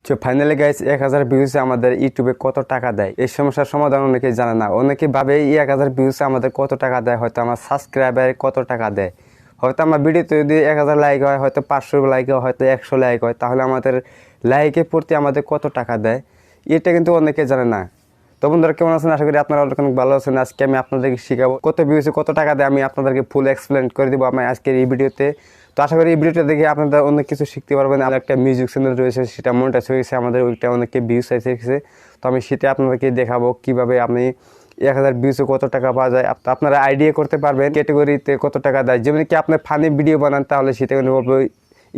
তো finally guys 1000 ভিউসে আমাদের ইউটিউবে কত টাকা দেয় এই সমস্যার সমাধান অনেকেই জানে না। অনেকে ভাবে এই 1000 ভিউসে আমাদের কত টাকা দেয়, হয়তো আমার সাবস্ক্রাইবারে কত টাকা দেয়, হয়তো আমার ভিডিওতে যদি 1000 লাইক হয়, হয়তো 500 লাইক হয়, হয়তো 100 লাইক হয়, তাহলে আমাদের লাইকের প্রতি আমাদের কত টাকা দেয় এটা কিন্তু অনেকে জানে না। তো বন্ধুরা কেমন আছেন? আশা করি আপনারা অনেক ভালো আছেন। আজকে আমি আপনাদেরকে শিখাবো কত ভিউসে কত টাকা দেয়, আমি আপনাদেরকে ফুল এক্সপ্লেন করে দেবো আমি আজকের এই ভিডিওতে। তো আশা করি এই ভিডিওটা দেখে আপনারা অনেক কিছু শিখতে পারবেন। আমার একটা মিউজিক চ্যানেল রয়েছে, সেটা মনিটাইজ হয়ে গেছে, আমাদের ওইটা অনেকে ভিউস এসেছে। তো আমি সেটা আপনাদেরকে দেখাবো কীভাবে আপনি 1000 ভিউসে কত টাকা পাওয়া যায়, আপনারা আইডিয়া করতে পারবেন ক্যাটেগরিতে কত টাকা দেয়। যেমন কি আপনি ফানি ভিডিও বানান, তাহলে সেটা কিন্তু অল্প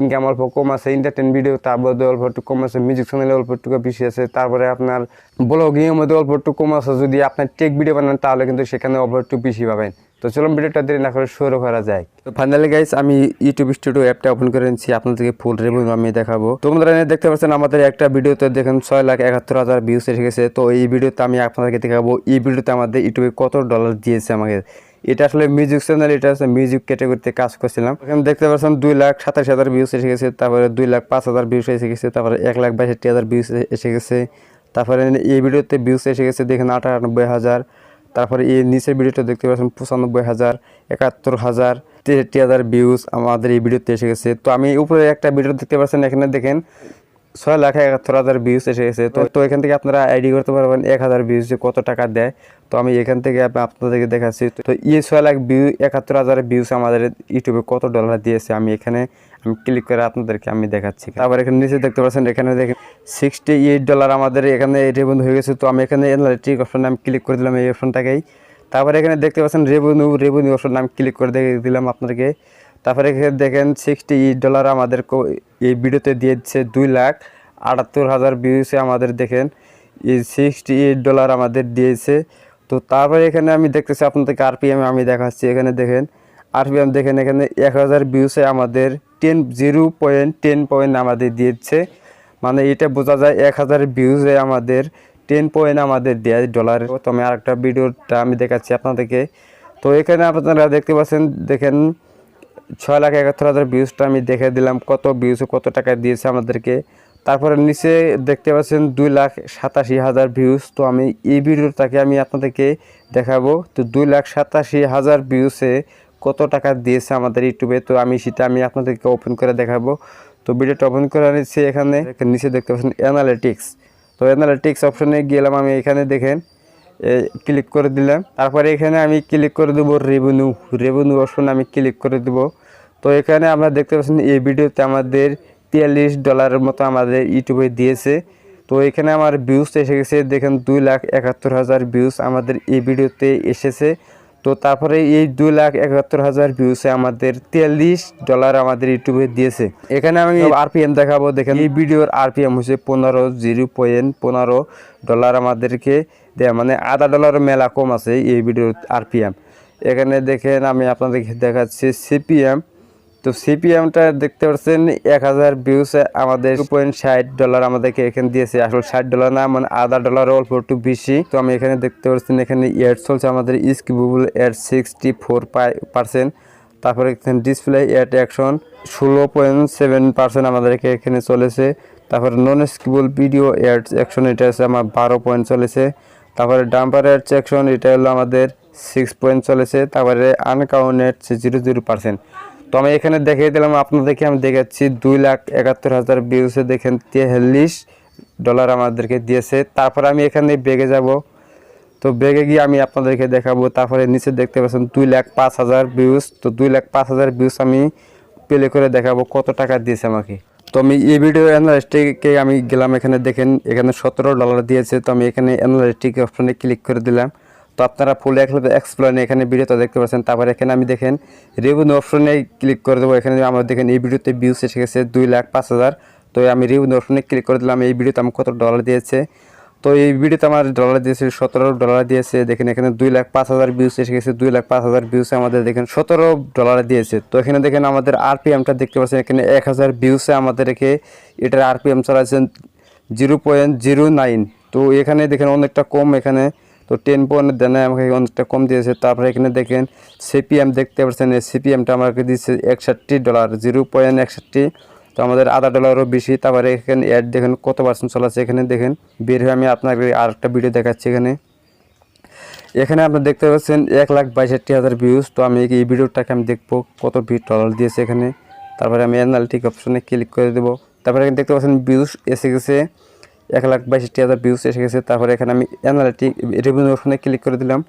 ইনকাম অল্প কম আছে, এন্টারটেন ভিডিও তার মধ্যে অল্প একটু কম আছে, মিউজিক চ্যানেলে অল্প একটু বেশি আছে, তারপরে আপনার ব্লগিংয়ের মধ্যে অল্প একটু কম আছে। যদি আপনি টেক ভিডিও বানান তাহলে কিন্তু সেখানে অল্প একটু বেশি পাবেন। তো চলুন ভিডিওটা দেরি না করে শুরু করা যায়। তো ফাইনালি গাইস আমি ইউটিউব স্টুডিও অ্যাপটা ওপেন করে নিচ্ছি, আপনাদেরকে ফুল রেভিনিউ আমি দেখাবো। তো তোমরা দেখতে পাচ্ছেন আমাদের একটা ভিডিওতে দেখেন 6,71,000 ভিউস এসে গেছে। তো এই ভিডিওতে আমি আপনাদেরকে দেখাবো এই ভিডিওতে আমাদের ইউটিউবে কত ডলার দিয়েছে আমাকে। এটা আসলে মিউজিক চ্যানেল, এটা হচ্ছে মিউজিক ক্যাটাগরিতে কাজ করছিলাম। এখানে দেখতে পাচ্ছেন 2,27,000 ভিউস এসে গেছে, তারপরে 2,05,000 ভিউস এসে গেছে, তারপরে 1,62,000 ভিউস এসে গেছে, তারপরে এই ভিডিওতে ভিউস এসে গেছে দেখেন 98,000। তারপরে এই নিচের ভিডিওটা দেখতে পাচ্ছেন 95,000, 71,000, 63,000 ভিউস আমাদের এই ভিডিওতে এসে গেছে। তো আমি উপরে একটা ভিডিও দেখতে পাচ্ছেন, এখানে দেখেন 6,71,000 ভিউস এসে গেছে। তো এখান থেকে আপনারা আইডি করতে পারবেন 1000 ভিউসে কত টাকা দেয়। তো আমি এখান থেকে আপনাদেরকে দেখাচ্ছি। তো এই 6,71,000 ভিউস আমাদের ইউটিউবে কত ডলার দিয়েছে আমি ক্লিক করে আপনাদেরকে আমি দেখাচ্ছি। তারপর এখানে নিচে দেখতে পাচ্ছেন, এখানে দেখেন $68 আমাদের এখানে রেভিনিউ হয়ে গেছে। তো আমি এখানে অ্যানালিটিক অপশনে আমি ক্লিক করে দিলাম এই অপশনটাকেই। তারপরে এখানে দেখতে পাচ্ছেন রেভিনিউ অপশন আমি ক্লিক করে দিলাম আপনাদেরকে। তারপরে এখানে দেখেন $68 আমাদের এই ভিডিওতে দিয়েছে 2,78,000 ভিউসে আমাদের দেখেন এই $68 আমাদের দিয়েছে। তো তারপরে এখানে আমি দেখতেছি আপনাদেরকে আরপিএম আমি দেখাচ্ছি। এখানে দেখেন আরপিএম দেখেন, এখানে 1000 ভিউসে আমাদের 0.10 পয়েন্ট আমাদের দিয়েছে। মানে এটা বোঝা যায় 1000 ভিউসে আমাদের 10 পয়েন্ট আমাদের দেয় ডলার। তো আমি আরেকটা ভিডিওটা আমি দেখাচ্ছি আপনাদেরকে। তো এখানে আপনারা দেখতে পাচ্ছেন, দেখেন 6,71,000 ভিউসটা আমি দেখে দিলাম কত ভিউসে কত টাকা দিয়েছে আমাদেরকে। তারপরে নিচে দেখতে পাচ্ছেন 2,87,000 ভিউস। তো আমি এই ভিডিওটাকে আমি আপনাদেরকে দেখাবো। তো 2,87,000 ভিউসে কত টাকা দিয়েছে আমাদের ইউটিউবে। তো সেটা আমি আপনাদেরকে ওপেন করে দেখাবো। তো ভিডিওটা ওপেন করে নিচ্ছি। এখানে নিচে দেখতে পাচ্ছেন অ্যানালিটিক্স। তো অ্যানালিটিক্স অপশনে গেলাম আমি, এখানে দেখেন ক্লিক করে দিলাম। তারপরে এখানে আমি ক্লিক করে দেবো রেভিনিউ অপশনে আমি ক্লিক করে দেবো। তো এখানে আমরা দেখতে পাচ্ছেন এই ভিডিওতে আমাদের $43 মতো আমাদের ইউটিউবে দিয়েছে। তো এখানে আমার ভিউস এসে গেছে দেখেন 2,71,000 ভিউস আমাদের এই ভিডিওতে এসেছে। তো তারপরে এই 2,71,000 ভিউসে আমাদের $43 আমাদের ইউটিউবে দিয়েছে। এখানে আমি আরপিএম দেখাবো। দেখেন এই ভিডিওর আরপিএম হচ্ছে 0.15 আমাদেরকে দেয়, মানে $0.50 মেলা কম আছে এই ভিডিওর আরপিএম। এখানে দেখেন আমি আপনাদেরকে দেখাচ্ছি সিপিএম। তো সিপিএমটা দেখতে পাচ্ছেন 1000 ভিউসে আমাদের $2.60 আমাদেরকে এখানে দিয়েছে। আসলে $60 না, মানে $0.50 অল্প একটু বেশি। তো আমি এখানে দেখতে পাচ্ছেন, এখানে এড চলছে আমাদের স্কিপেবল এড 64%। তারপরে এখানে ডিসপ্লে এড অ্যাকশন 16.7% আমাদেরকে এখানে চলেছে। তারপরে non skippable video ad action এটা আছে আমার 12 পয়েন্ট চলেছে। তারপরে ডাম্পার এড অ্যাকশন এটা হলো আমাদের 6 পয়েন্ট চলেছে। তারপরে আনকাউন্টেড 0% তো আমি এখানে দেখিয়ে দিলাম আপনাদেরকে। আমি দেখাচ্ছি 2,71,000 ভিউসে দেখেন $43 আমাদেরকে দিয়েছে। তারপরে আমি এখানে বেগে যাব। তো বেগে গিয়ে আমি আপনাদেরকে দেখাবো। তারপরে নিচে দেখতে পাচ্ছেন 2,05,000 ভিউস। তো 2,05,000 ভিউস আমি প্লে করে দেখাবো কত টাকা দিয়েছে আমাকে। তো আমি এই ভিডিও অ্যানালিস্টিকে আমি গেলাম, এখানে দেখেন এখানে $17 দিয়েছে। তো আমি এখানে অ্যানালিস্টিক অপশনে ক্লিক করে দিলাম। তো আপনারা ফুল এক্সপ্লেন এখানে ভিডিওটা দেখতে পাচ্ছেন। তারপরে এখানে আমি দেখেন রেভিনিউ অপশনে ক্লিক করে দেবো। এখানে আমার দেখেন এই ভিডিওতে ভিউস এসে গেছে 2,05,000। তো আমি রেভিনিউ অপশনে ক্লিক করে দিলাম। এই ভিডিওতে আমার কত ডলার দিয়েছে। তো এই ভিডিওতে আমার ডলার দিয়েছে $17 দিয়েছে। দেখেন এখানে 2,05,000 ভিউস এসে গেছে। 2,05,000 ভিউসে আমাদের দেখেন $17 দিয়েছে। তো এখানে দেখেন আমাদের আরপিএমটা দেখতে পাচ্ছেন, এখানে 1000 ভিউসে আমাদেরকে এটার আরপিএম চালাচ্ছেন 0.09। তো এখানে দেখেন অনেকটা কম এখানে। তো 10 পয়েন্ট দেন আমাকে অনেকটা কম দিয়েছে। তারপরে এখানে দেখেন সিপিএম দেখতে পাচ্ছেন, এই সিপিএমটা আমাকে দিয়েছে $61, 0.61। তো আমাদের $0.50 বেশি। তারপরে এখানে অ্যাড দেখেন কত পার্সেন্ট চলে আছে, এখানে দেখেন বের হয়ে আমি আপনাকে আরেকটা ভিডিও দেখাচ্ছি। এখানে আপনি দেখতে পাচ্ছেন 1,62,000 ভিউজ। তো আমি এই ভিডিওটাকে আমি দেখবো কত $ডলার দিয়েছে এখানে। তারপরে আমি অ্যানালিটিক অপশনে ক্লিক করে দেবো। তারপরে এখানে দেখতে পাচ্ছেন ভিউজ এসে গেছে, 1,62,000 ভিউজ এসে গেছে। তারপরে এখানে আমি অ্যানালিটিক রেভিনিউ অপশনে ক্লিক করে দিলাম।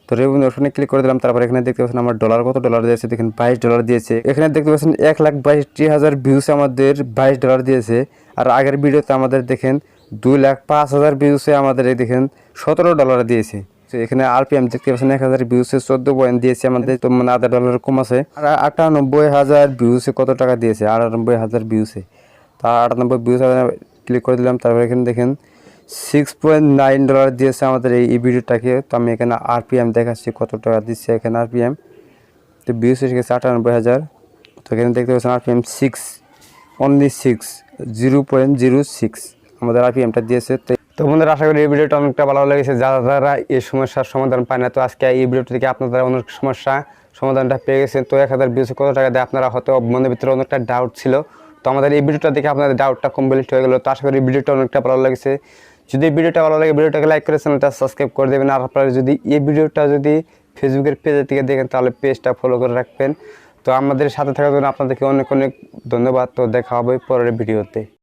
তো রেভিনিউ অপশনে ক্লিক করে দিলাম। তারপরে এখানে দেখতে পাচ্ছেন আমার কত ডলার দিয়েছে, দেখেন $22 দিয়েছে। এখানে দেখতে পাচ্ছেন 1,62,000 ভিউজ আমাদের $22 দিয়েছে। আর আগের ভিডিওতে আমাদের দেখেন 2,05,000 ভিউসে আমাদের এই দেখেন $17 দিয়েছে। তো এখানে আরপিএম দেখতে পাচ্ছেন 1,000 ভিউসে 14 পয়েন্ট দিয়েছে আমাদের, তো মানে $0.50 কম আছে। আর 98,000 ভিউসে কত টাকা দিয়েছে, 98,000 ভিউসে। তা 98 ভিউস ক্লিক করে দিলাম। তারপরে এখানে দেখেন $6.9 দিয়েছে আমাদের এই ভিডিওটাকে। তো আমি এখানে আরপিএম দেখাচ্ছি কত টাকা দিচ্ছে এখানে আরপিএম। তো ভিউস এসে গেছে 98,000। তো এখানে দেখতে পাচ্ছেন আরপিএম 0.06 আমাদের আরপিএমটা দিয়েছে। তো বন্ধুরা, আশা করি এই ভিডিওটা অনেকটা ভালো লেগেছে। যারা এই সমস্যার সমাধান পায় না, তো আজকে এই ভিডিওটা থেকে আপনারা অনেক সমাধানটা পেয়ে গেছেন। তো 1,000 ভিউসে কত টাকা দেয়, আপনারা হয়তো মনের ভিতরে অনেকটা ডাউট ছিল। তো আমাদের এই ভিডিওটা দেখে আপনাদের ডাউটটা কমপ্লিট হয়ে গেল। তো আশা করি এই ভিডিওটা অনেকটা ভালো লেগেছে। যদি এই ভিডিওটা ভালো লাগে, ভিডিওটাকে লাইক করে চ্যানেলটা সাবস্ক্রাইব করে দেবেন। আর আপনারা যদি এই ভিডিওটা যদি ফেসবুকের পেজের থেকে দেখেন, তাহলে পেজটা ফলো করে রাখবেন। তো আমাদের সাথে থাকার জন্য আপনাদেরকে অনেক অনেক ধন্যবাদ। তো দেখা হবে পরের ভিডিওতে।